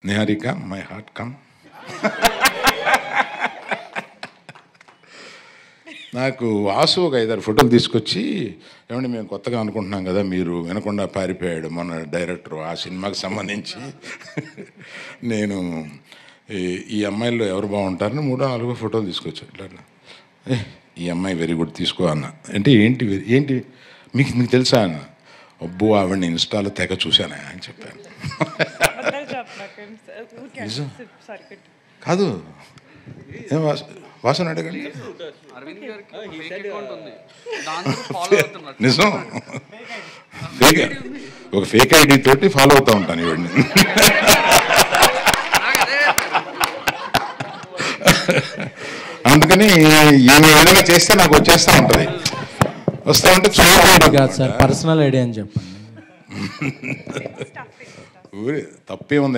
Niharika my heart come. నాకు వాసు ఒక 5-6 ఫోటోలు తీసుకొచ్చి, ఏమంటే మేము కొత్తగా అనుకుంటున్నాం కదా, మీరు వినకుండా పారిపోయాడు మన డైరెక్టర్ ఆ సినిమాకి సంబంధించి. నేను ఈ అమ్మాయిల్లో ఎవరు బాగుంటారని 3-4 ఫోటోలు తీసుకొచ్చాను. ఇట్లా ఈ అమ్మాయి వెరీ గుడ్ తీసుకో అన్న. అంటే ఏంటి ఏంటి మీకు తెలుసా అన్న. అబ్బో ఆవిడని ఇన్స్టాలో తెగ చూశానా అని చెప్పాను. కాదు ఏం వాసన అడగండి. నిజం, ఒక ఫేక్ ఐడి తోటి ఫాలో అవుతూ ఉంటాను ఇవన్నీ. అందుకని ఈమె ఏదైనా చేస్తే నాకు వచ్చేస్తూ ఉంటుంది. వస్తూ ఉంటే పర్సనల్ ఐడియా అని చెప్పండి. తప్పే ఉంది.